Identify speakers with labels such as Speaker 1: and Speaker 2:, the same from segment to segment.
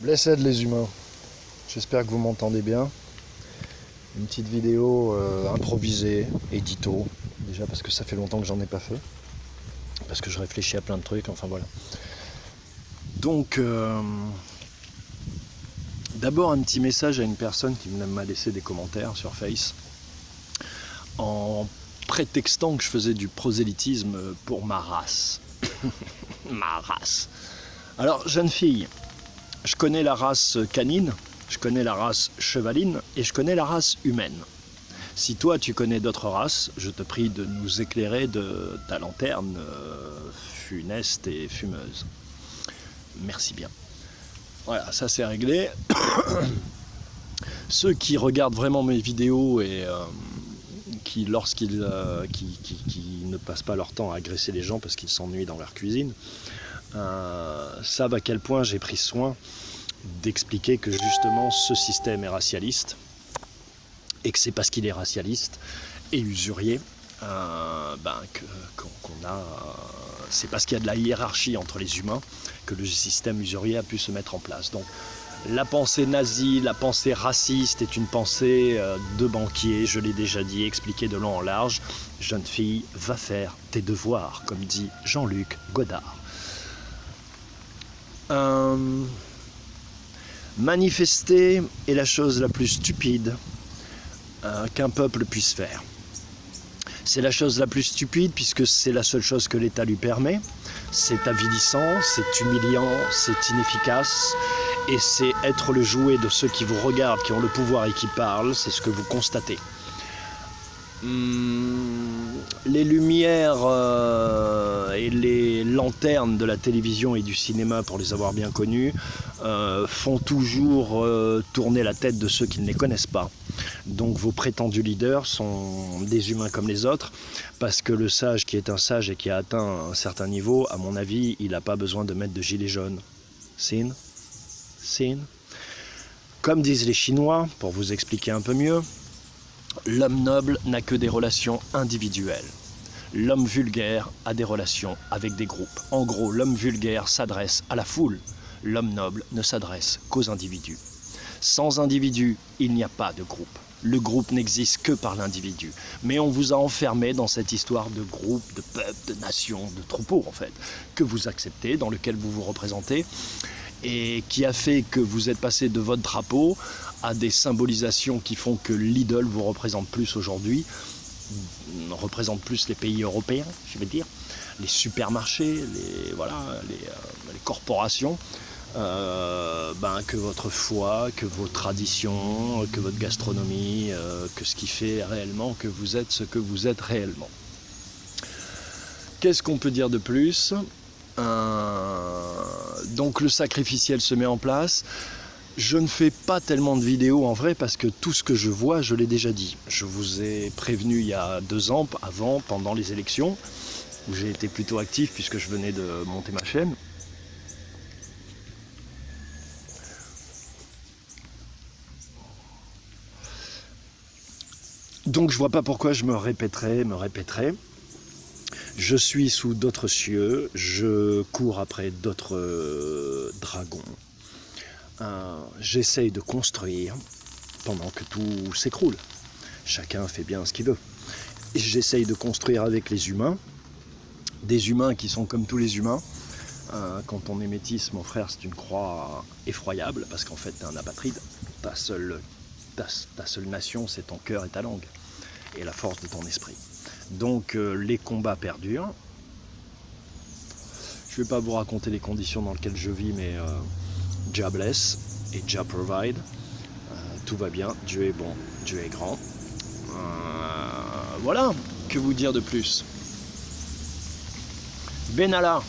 Speaker 1: Blessed les humains, j'espère que vous m'entendez bien. Une petite vidéo improvisée, édito, déjà parce que ça fait longtemps que j'en ai pas fait, parce que je réfléchis à plein de trucs, enfin voilà. Donc, d'abord un petit message à une personne qui m'a laissé des commentaires sur Face, en prétextant que je faisais du prosélytisme pour ma race. Ma race. Alors, jeune fille, je connais la race canine, je connais la race chevaline et je connais la race humaine. Si toi tu connais d'autres races, je te prie de nous éclairer de ta lanterne funeste et fumeuse. Merci bien. Voilà, ça c'est réglé. Ceux qui regardent vraiment mes vidéos et qui, lorsqu'ils ne passent pas leur temps à agresser les gens parce qu'ils s'ennuient dans leur cuisine, savent à quel point j'ai pris soin d'expliquer que justement ce système est racialiste et que c'est parce qu'il est racialiste et usurier c'est parce qu'il y a de la hiérarchie entre les humains que le système usurier a pu se mettre en place. Donc la pensée nazie, la pensée raciste est une pensée de banquier, je l'ai déjà dit, expliqué de long en large. Jeune fille, va faire tes devoirs, comme dit Jean-Luc Godard. Manifester est la chose la plus stupide qu'un peuple puisse faire. C'est la chose la plus stupide puisque c'est la seule chose que l'État lui permet. C'est avilissant, c'est humiliant, c'est inefficace et c'est être le jouet de ceux qui vous regardent, qui ont le pouvoir et qui parlent, c'est ce que vous constatez. Les lumières et les lanternes de la télévision et du cinéma, pour les avoir bien connus, font toujours tourner la tête de ceux qui ne les connaissent pas. Donc vos prétendus leaders sont des humains comme les autres, parce que le sage qui est un sage et qui a atteint un certain niveau, à mon avis, il n'a pas besoin de mettre de gilet jaune. Sin. Comme disent les Chinois, pour vous expliquer un peu mieux, l'homme noble n'a que des relations individuelles. L'homme vulgaire a des relations avec des groupes. En gros, l'homme vulgaire s'adresse à la foule. L'homme noble ne s'adresse qu'aux individus. Sans individu, il n'y a pas de groupe. Le groupe n'existe que par l'individu. Mais on vous a enfermé dans cette histoire de groupe, de peuple, de nation, de troupeau en fait, que vous acceptez, dans lequel vous vous représentez, et qui a fait que vous êtes passé de votre drapeau à des symbolisations qui font que l'idole vous représente plus aujourd'hui, représente plus les pays européens, je vais dire, les supermarchés, les corporations, que votre foi, que vos traditions, que votre gastronomie, que ce qui fait réellement que vous êtes ce que vous êtes réellement. Qu'est-ce qu'on peut dire de plus ? Donc le sacrificiel se met en place. Je ne fais pas tellement de vidéos en vrai parce que tout ce que je vois, je l'ai déjà dit. Je vous ai prévenu il y a 2 ans, pendant les élections, où j'ai été plutôt actif puisque je venais de monter ma chaîne. Donc je vois pas pourquoi je me répéterai. Je suis sous d'autres cieux, je cours après d'autres dragons. J'essaye de construire pendant que tout s'écroule. Chacun fait bien ce qu'il veut. Et j'essaye de construire avec les humains, des humains qui sont comme tous les humains. Quand on est métis, mon frère, c'est une croix effroyable, parce qu'en fait, t'es un apatride. Ta seule nation, c'est ton cœur et ta langue, et la force de ton esprit. Donc les combats perdurent. Je ne vais pas vous raconter les conditions dans lesquelles je vis, mais Jah bless et Jah provide. Tout va bien, Dieu est bon, Dieu est grand. Voilà, que vous dire de plus? Benalla,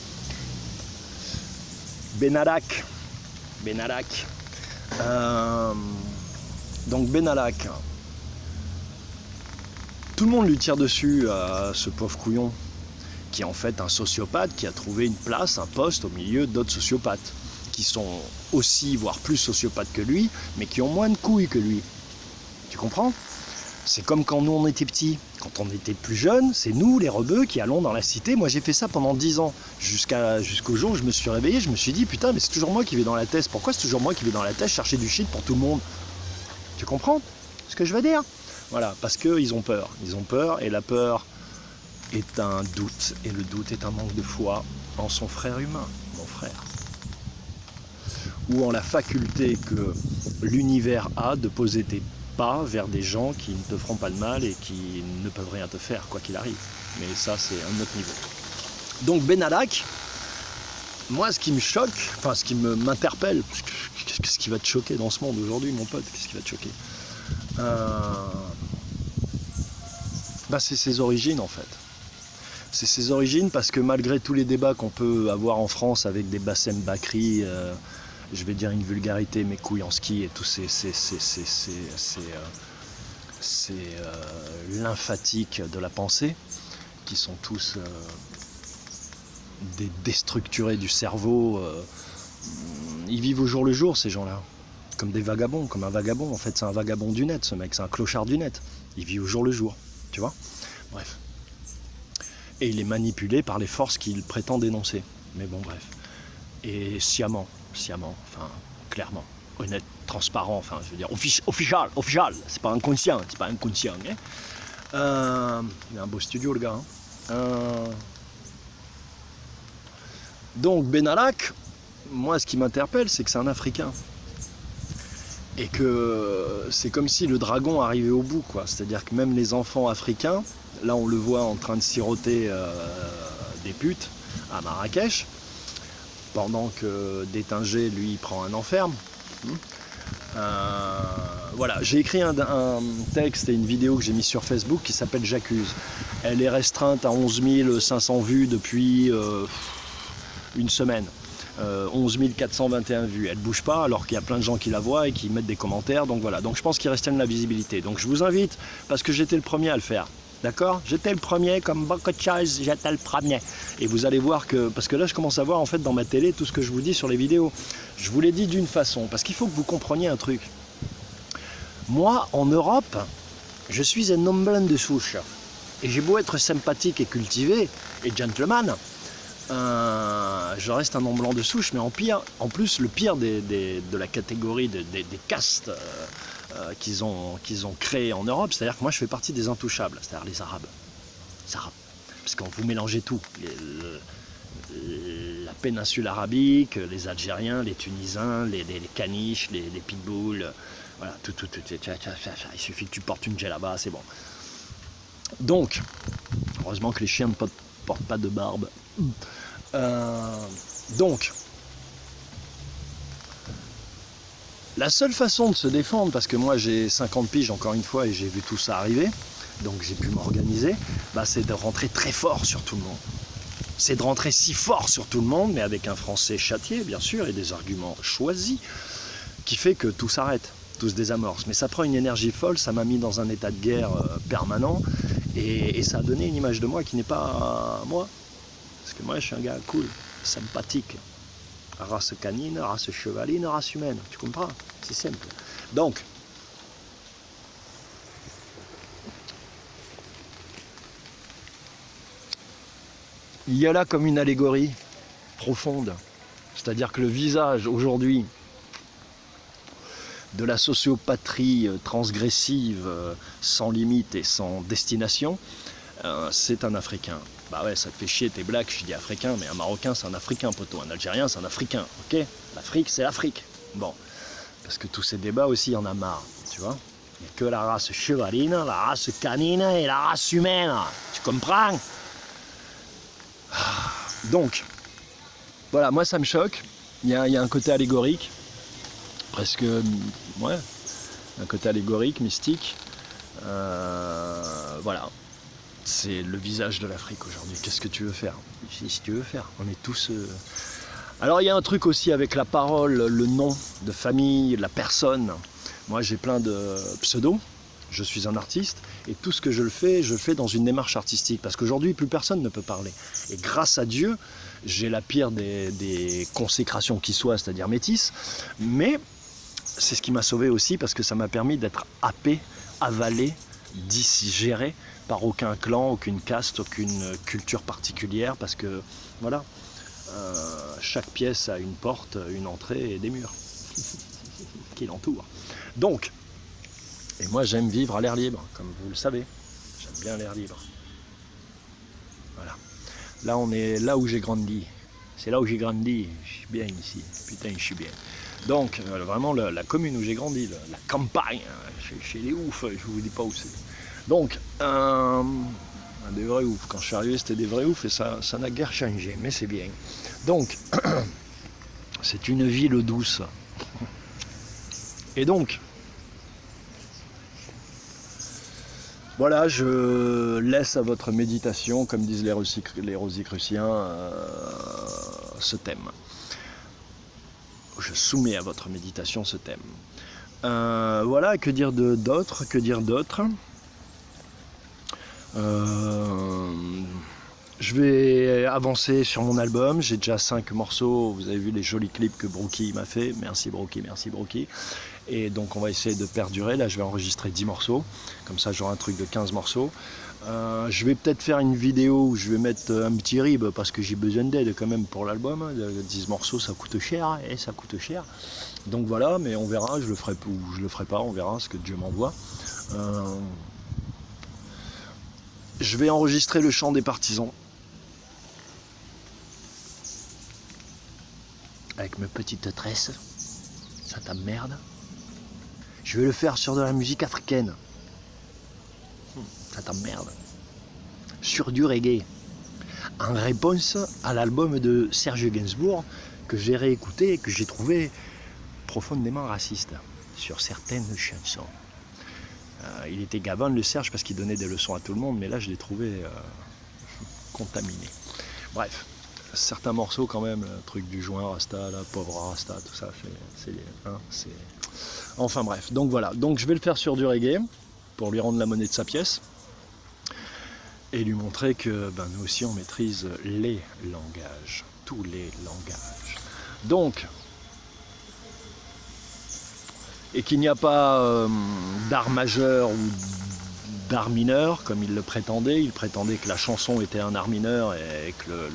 Speaker 1: Benarac. Donc Benarac. Tout le monde lui tire dessus à ce pauvre couillon, qui est en fait un sociopathe qui a trouvé une place, un poste au milieu d'autres sociopathes, qui sont aussi, voire plus sociopathes que lui, mais qui ont moins de couilles que lui. Tu comprends ? C'est comme quand nous on était petits, quand on était plus jeunes, c'est nous les rebeux qui allons dans la cité. Moi j'ai fait ça pendant 10 ans, jusqu'au jour où je me suis réveillé, je me suis dit putain mais c'est toujours moi qui vais dans la tête, pourquoi c'est toujours moi qui vais dans la tête chercher du shit pour tout le monde? Tu comprends ce que je veux dire? Voilà, parce qu'ils ont peur, et la peur est un doute, et le doute est un manque de foi en son frère humain, mon frère. Ou en la faculté que l'univers a de poser tes pas vers des gens qui ne te feront pas de mal et qui ne peuvent rien te faire, quoi qu'il arrive. Mais ça, c'est un autre niveau. Donc Benalla, moi, ce qui me choque, enfin, ce qui m'interpelle, qu'est-ce qui va te choquer dans ce monde aujourd'hui, mon pote? Qu'est-ce qui va te choquer? C'est ses origines, en fait. C'est ses origines parce que malgré tous les débats qu'on peut avoir en France avec des Bassem Bakri, je vais dire une vulgarité, mes couilles en ski et tous ces lymphatiques de la pensée, qui sont tous des déstructurés du cerveau. Ils vivent au jour le jour, ces gens-là, comme des vagabonds, comme un vagabond. En fait, c'est un vagabond du net, ce mec, c'est un clochard du net. Il vit au jour le jour, tu vois. Bref. Et il est manipulé par les forces qu'il prétend dénoncer. Mais bon, bref. Et sciemment, enfin, clairement, honnête, transparent, enfin, je veux dire, official, c'est pas inconscient, hein. Il a un beau studio, le gars, hein. Donc, Benalla, moi, ce qui m'interpelle, c'est que c'est un Africain. Et que c'est comme si le dragon arrivait au bout, quoi. C'est-à-dire que même les enfants africains, là, on le voit en train de siroter des putes à Marrakech, pendant que Détinger, lui, il prend un enferme. Voilà, j'ai écrit un texte et une vidéo que j'ai mis sur Facebook qui s'appelle J'accuse. Elle est restreinte à 11 500 vues depuis une semaine. 11 421 vues. Elle ne bouge pas alors qu'il y a plein de gens qui la voient et qui mettent des commentaires. Donc voilà, donc je pense qu'il reste de la visibilité. Donc je vous invite, parce que j'étais le premier à le faire. D'accord? J'étais le premier, comme beaucoup de choses, j'étais le premier. Et vous allez voir que, parce que là je commence à voir en fait dans ma télé tout ce que je vous dis sur les vidéos. Je vous l'ai dit d'une façon, parce qu'il faut que vous compreniez un truc. Moi, en Europe, je suis un homme blanc de souche. Et j'ai beau être sympathique et cultivé, et gentleman, je reste un homme blanc de souche, mais en plus, le pire de la catégorie des castes qu'ils ont créé en Europe, c'est-à-dire que moi je fais partie des intouchables, c'est-à-dire les Arabes. Parce que vous mélangez tout. La péninsule arabique, les Algériens, les Tunisiens, les caniches, les pitbulls, voilà, tout. Il suffit que tu portes une djellaba, c'est bon. Donc, heureusement que les chiens ne portent pas de barbe. Donc, la seule façon de se défendre, parce que moi j'ai 50 piges encore une fois et j'ai vu tout ça arriver, donc j'ai pu m'organiser, c'est de rentrer très fort sur tout le monde. C'est de rentrer si fort sur tout le monde, mais avec un français châtié bien sûr et des arguments choisis, qui fait que tout s'arrête, tout se désamorce. Mais ça prend une énergie folle, ça m'a mis dans un état de guerre permanent, et ça a donné une image de moi qui n'est pas moi. Parce que moi je suis un gars cool, sympathique. Race canine, race chevaline, race humaine. Tu comprends? C'est simple. Donc, il y a là comme une allégorie profonde. C'est-à-dire que le visage aujourd'hui de la sociopatrie transgressive, sans limite et sans destination, c'est un Africain. Bah ouais, ça te fait chier, t'es black, je dis africain, mais un Marocain c'est un Africain, poteau, un Algérien c'est un Africain, ok? L'Afrique c'est l'Afrique. Bon, parce que tous ces débats aussi, il y en a marre, tu vois? Il n'y a que la race chevaline, la race canine et la race humaine, tu comprends? Donc, voilà, moi ça me choque, il y a un côté allégorique, presque, ouais, un côté allégorique, mystique, voilà. C'est le visage de l'Afrique aujourd'hui. Qu'est-ce que tu veux faire? Si tu veux faire, on est tous... Alors il y a un truc aussi avec la parole, le nom de famille, la personne. Moi j'ai plein de pseudos, je suis un artiste, et tout ce que je le fais dans une démarche artistique. Parce qu'aujourd'hui, plus personne ne peut parler. Et grâce à Dieu, j'ai la pire des consécrations qui soient, c'est-à-dire métisse. Mais c'est ce qui m'a sauvé aussi, parce que ça m'a permis d'être happé, avalé géré par aucun clan, aucune caste, aucune culture particulière, parce que voilà, chaque pièce a une porte, une entrée et des murs qui l'entourent. Donc, et moi j'aime vivre à l'air libre, comme vous le savez, j'aime bien l'air libre. Voilà. Là on est là où j'ai grandi, c'est là où j'ai grandi, je suis bien ici, putain je suis bien. Donc vraiment la commune où j'ai grandi, la campagne, chez les oufs, je vous dis pas où c'est. Donc des vrais oufs, quand je suis arrivé c'était des vrais oufs et ça n'a guère changé, mais c'est bien. Donc c'est une ville douce. Et donc voilà, je laisse à votre méditation, comme disent les Rosicruciens, ce thème. Je soumets à votre méditation ce thème. Voilà, que dire d'autre? Je vais avancer sur mon album, j'ai déjà 5 morceaux, vous avez vu les jolis clips que Brookie m'a fait, merci Brookie. Et donc on va essayer de perdurer, là je vais enregistrer 10 morceaux, comme ça j'aurai un truc de 15 morceaux. Je vais peut-être faire une vidéo où je vais mettre un petit rib, parce que j'ai besoin d'aide quand même pour l'album, 10 morceaux ça coûte cher, et ça coûte cher. Donc voilà, mais on verra, je le ferai ou je le ferai pas, on verra ce que Dieu m'envoie. Je vais enregistrer le chant des partisans. Avec mes petites tresses, ça t'emmerde. Je vais le faire sur de la musique africaine. Ça t'emmerde. Sur du reggae. En réponse à l'album de Serge Gainsbourg que j'ai réécouté et que j'ai trouvé profondément raciste sur certaines chansons. Il était gavant le Serge parce qu'il donnait des leçons à tout le monde, mais là je l'ai trouvé contaminé. Bref. Certains morceaux quand même, le truc du joint Rasta, la pauvre Rasta, tout ça, c'est... Enfin bref, donc voilà, donc je vais le faire sur du reggae, pour lui rendre la monnaie de sa pièce, et lui montrer que nous aussi on maîtrise les langages, tous les langages. Donc, et qu'il n'y a pas d'art majeur ou d'art mineur, comme il le prétendait. Il prétendait que la chanson était un art mineur et que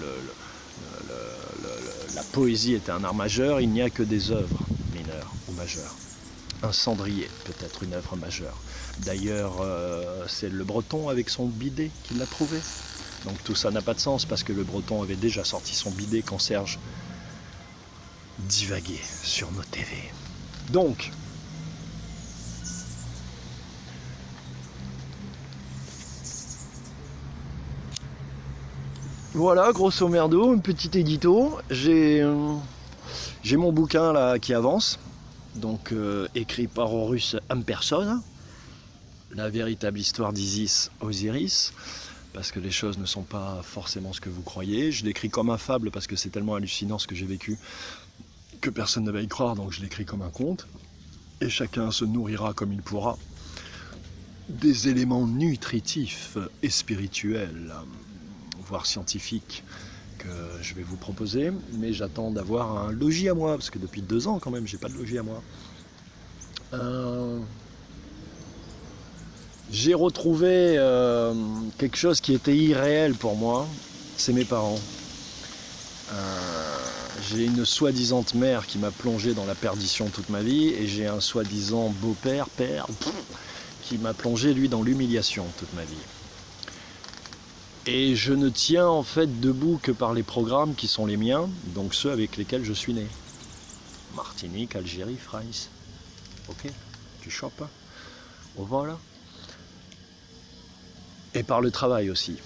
Speaker 1: la poésie était un art majeur. Il n'y a que des œuvres mineures ou majeures. Un cendrier peut être une œuvre majeure. D'ailleurs, c'est le Breton avec son bidet qui l'a prouvé. Donc tout ça n'a pas de sens parce que le Breton avait déjà sorti son bidet quand Serge divaguait sur nos TV. Donc, voilà, grosso merdo, un petit édito. J'ai mon bouquin là qui avance, donc écrit par Horus en personne, la véritable histoire d'Isis Osiris, parce que les choses ne sont pas forcément ce que vous croyez. Je l'écris comme un fable parce que c'est tellement hallucinant ce que j'ai vécu que personne ne va y croire, donc je l'écris comme un conte, et chacun se nourrira comme il pourra des éléments nutritifs et spirituels, voire scientifiques, que je vais vous proposer, mais j'attends d'avoir un logis à moi, parce que depuis 2 ans quand même, j'ai pas de logis à moi. J'ai retrouvé quelque chose qui était irréel pour moi, c'est mes parents. J'ai une soi-disant mère qui m'a plongé dans la perdition toute ma vie, et j'ai un soi-disant beau-père, qui m'a plongé lui dans l'humiliation toute ma vie. Et je ne tiens en fait debout que par les programmes qui sont les miens, donc ceux avec lesquels je suis né. Martinique, Algérie, France. Ok, tu chopes. Au voilà. Et par le travail aussi,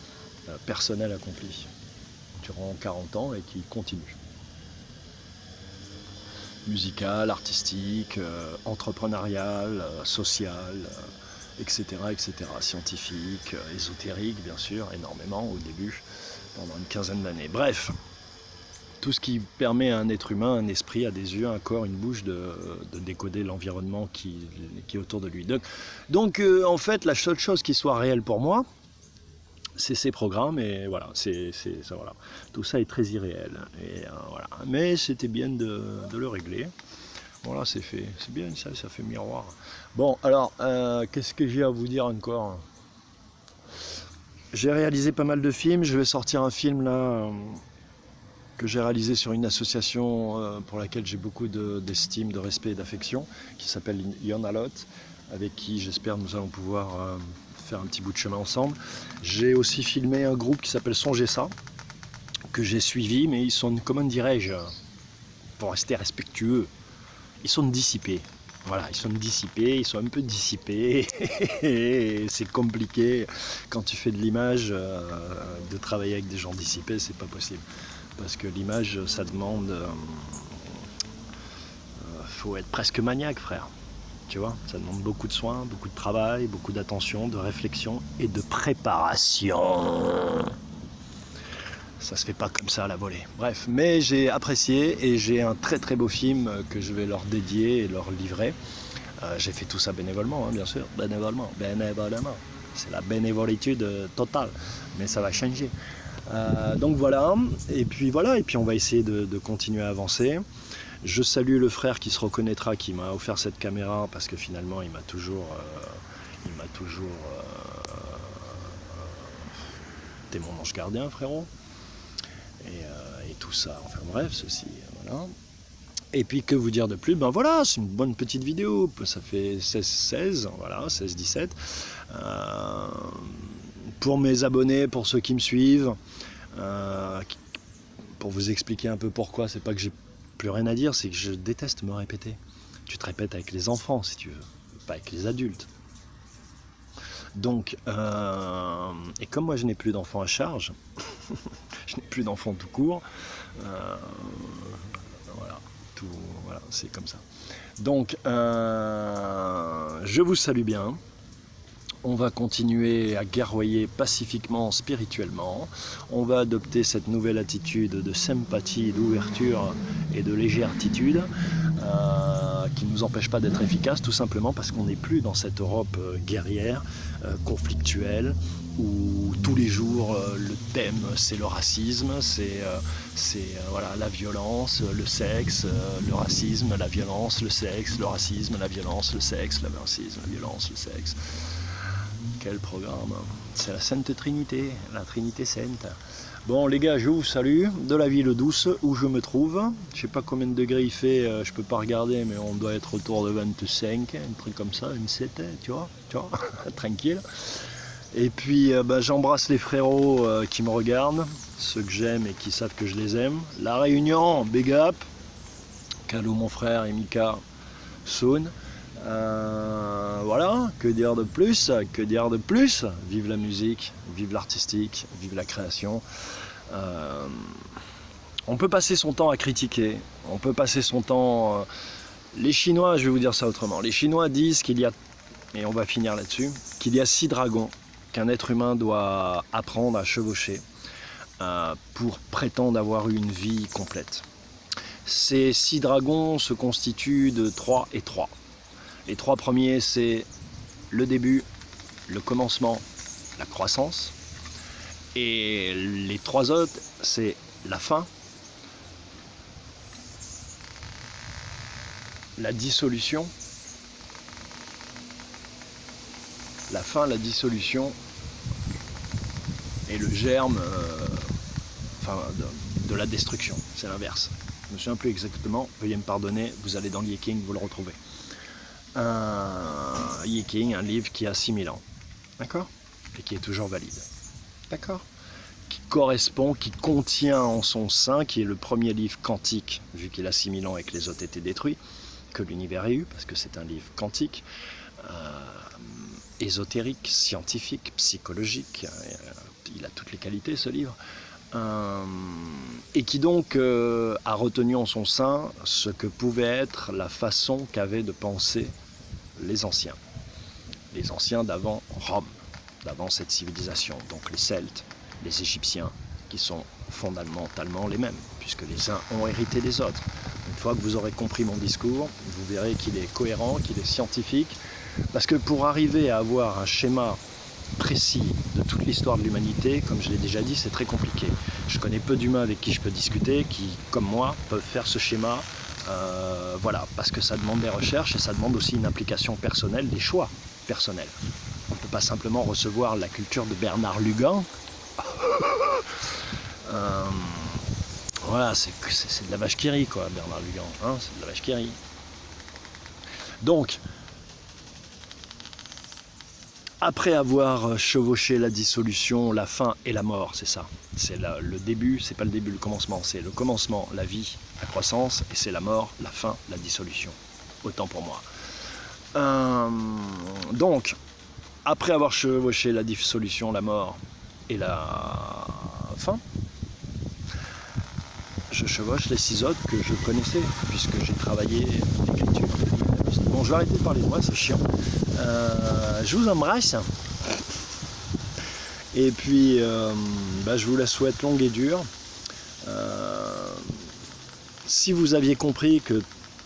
Speaker 1: personnel accompli, durant 40 ans et qui continue. Musical, artistique, entrepreneurial, social, etc., scientifique, ésotérique bien sûr, énormément au début, pendant une 15aine d'années. Bref, tout ce qui permet à un être humain, un esprit, à des yeux, un corps, une bouche de décoder l'environnement qui est autour de lui. Donc en fait, la seule chose qui soit réelle pour moi, c'est ces programmes, et voilà, ça, voilà. Tout ça est très irréel. Et, voilà. Mais c'était bien de le régler. Voilà, c'est fait. C'est bien ça fait miroir. Bon, alors, qu'est-ce que j'ai à vous dire encore? J'ai réalisé pas mal de films. Je vais sortir un film là que j'ai réalisé sur une association pour laquelle j'ai beaucoup d'estime, de respect et d'affection, qui s'appelle Yonalot, avec qui j'espère nous allons pouvoir faire un petit bout de chemin ensemble. J'ai aussi filmé un groupe qui s'appelle Songez ça, que j'ai suivi, mais ils sont, comment dirais-je, pour rester respectueux, ils sont dissipés. Voilà, ils sont dissipés, ils sont un peu dissipés. C'est compliqué quand tu fais de l'image, de travailler avec des gens dissipés, c'est pas possible. Parce que l'image, ça demande... faut être presque maniaque, frère. Tu vois, ça demande beaucoup de soins, beaucoup de travail, beaucoup d'attention, de réflexion et de préparation. Ça se fait pas comme ça à la volée. Bref, mais j'ai apprécié et j'ai un très très beau film que je vais leur dédier et leur livrer. J'ai fait tout ça bénévolement, hein, bien sûr, bénévolement. C'est la bénévolitude totale, mais ça va changer. Donc voilà, et puis on va essayer de continuer à avancer. Je salue le frère qui se reconnaîtra, qui m'a offert cette caméra, parce que finalement il m'a toujours t'es mon ange gardien, frérot. Et tout ça, enfin bref, ceci, voilà. Et puis que vous dire de plus, ben voilà, c'est une bonne petite vidéo, ça fait 16, voilà, 16-17. Pour mes abonnés, pour ceux qui me suivent, pour vous expliquer un peu pourquoi, c'est pas que j'ai plus rien à dire, c'est que je déteste me répéter. Tu te répètes avec les enfants si tu veux, pas avec les adultes. Donc, et comme moi je n'ai plus d'enfants à charge, je n'ai plus d'enfants tout court, voilà, c'est comme ça. Donc, je vous salue bien. On va continuer à guerroyer pacifiquement, spirituellement. On va adopter cette nouvelle attitude de sympathie, d'ouverture et de légèreté qui ne nous empêche pas d'être efficaces, tout simplement parce qu'on n'est plus dans cette Europe guerrière, conflictuelle, où tous les jours le thème c'est le racisme, c'est voilà, la violence, le sexe, le racisme, la violence, le sexe, le racisme, la violence, le sexe, le racisme, la violence, le sexe. Quel programme! C'est la Sainte Trinité, la Trinité Sainte. Bon les gars, je vous salue de la ville douce où je me trouve. Je sais pas combien de degrés il fait, je peux pas regarder, mais on doit être autour de 25, un truc comme ça, 27, tu vois tranquille. Et puis j'embrasse les frérots qui me regardent, ceux que j'aime et qui savent que je les aime. La Réunion, big up. Calou mon frère et Mika, Soon. Voilà, que dire de plus? Que dire de plus? Vive la musique, vive l'artistique, vive la création. On peut passer son temps à critiquer, on peut passer son temps... les Chinois, je vais vous dire ça autrement, les Chinois disent qu'il y a, et on va finir là-dessus, qu'il y a 6 dragons qu'un être humain doit apprendre à chevaucher pour prétendre avoir une vie complète. Ces 6 dragons se constituent de 3 et 3. Les 3 premiers, c'est le début, le commencement, la croissance. Et les 3 autres, c'est la fin, la dissolution, la fin, la dissolution et le germe de la destruction. C'est l'inverse. Je ne me souviens plus exactement, veuillez me pardonner, vous allez dans Yeking, vous le retrouvez. Yeking, un livre qui a 6000 ans, d'accord, et qui est toujours valide, d'accord, qui correspond, qui contient en son sein, qui est le premier livre quantique, vu qu'il a 6000 ans et que les autres étaient détruits, que l'univers ait eu, parce que c'est un livre quantique, ésotérique, scientifique, psychologique, il a toutes les qualités ce livre, et qui donc a retenu en son sein ce que pouvait être la façon qu'avaient de penser les anciens d'avant Rome, d'avant cette civilisation, donc les Celtes, les Égyptiens, qui sont fondamentalement les mêmes, puisque les uns ont hérité des autres. Une fois que vous aurez compris mon discours, vous verrez qu'il est cohérent, qu'il est scientifique, parce que pour arriver à avoir un schéma précis de toute l'histoire de l'humanité, comme je l'ai déjà dit, c'est très compliqué. Je connais peu d'humains avec qui je peux discuter, qui, comme moi, peuvent faire ce schéma Voilà, parce que ça demande des recherches et ça demande aussi une implication personnelle, des choix personnels. On ne peut pas simplement recevoir la culture de Bernard Lugan. Voilà, c'est de la vache qui rit, quoi, Bernard Lugan, hein, c'est de la vache qui rit. Donc, après avoir chevauché la dissolution, la fin et la mort, c'est ça. C'est le début, c'est pas le début, le commencement. C'est le commencement, la vie, la croissance, et c'est la mort, la fin, la dissolution. Autant pour moi. Donc, après avoir chevauché la dissolution, la mort et la fin, je chevauche les 6 autres que je connaissais, puisque j'ai travaillé l'écriture. Bon, je vais arrêter de parler de moi, c'est chiant. Je vous embrasse. Et puis, je vous la souhaite longue et dure. Si vous aviez compris que,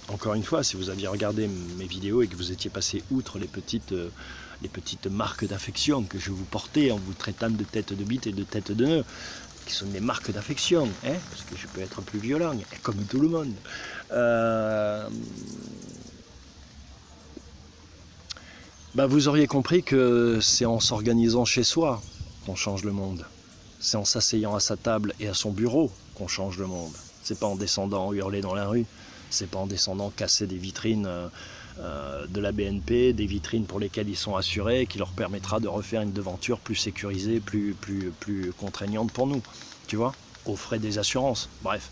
Speaker 1: encore une fois, si vous aviez regardé mes vidéos et que vous étiez passé outre les petites marques d'affection que je vous portais en vous traitant de tête de bite et de tête de nœud, qui sont des marques d'affection, hein, parce que je peux être plus violent, comme tout le monde. Vous auriez compris que c'est en s'organisant chez soi qu'on change le monde. C'est en s'asseyant à sa table et à son bureau qu'on change le monde. C'est pas en descendant hurler dans la rue. C'est pas en descendant casser des vitrines de la BNP, des vitrines pour lesquelles ils sont assurés, qui leur permettra de refaire une devanture plus sécurisée, plus contraignante pour nous. Tu vois, aux frais des assurances. Bref.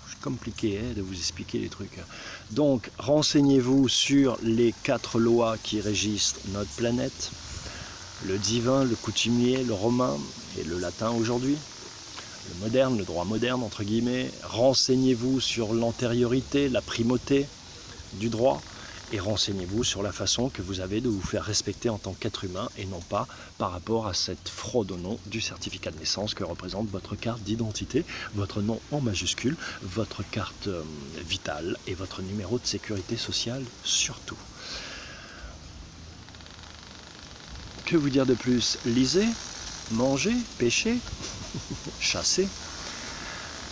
Speaker 1: C'est compliqué de vous expliquer les trucs. Donc, renseignez-vous sur les 4 lois qui régissent notre planète. Le divin, le coutumier, le romain et le latin aujourd'hui. Le moderne, le droit moderne, entre guillemets. Renseignez-vous sur l'antériorité, la primauté du droit. Et renseignez-vous sur la façon que vous avez de vous faire respecter en tant qu'être humain et non pas par rapport à cette fraude au nom du certificat de naissance que représente votre carte d'identité, votre nom en majuscule, votre carte vitale et votre numéro de sécurité sociale surtout. Que vous dire de plus? Lisez, mangez, pêchez, chassez.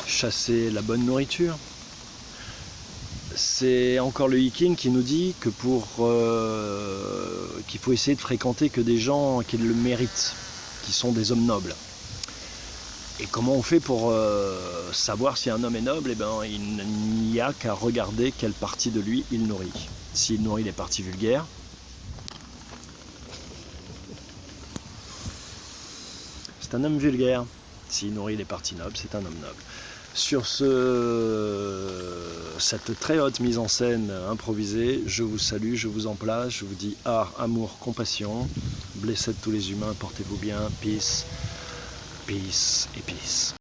Speaker 1: Chassez la bonne nourriture. C'est encore le hiking qui nous dit que qu'il faut essayer de fréquenter que des gens qui le méritent, qui sont des hommes nobles. Et comment on fait pour savoir si un homme est noble? Il n'y a qu'à regarder quelle partie de lui il nourrit. S'il nourrit les parties vulgaires, c'est un homme vulgaire. S'il nourrit les parties nobles, c'est un homme noble. Sur cette très haute mise en scène improvisée, je vous salue, je vous emplace, je vous dis art, amour, compassion, blessez tous les humains, portez-vous bien, peace, peace et peace.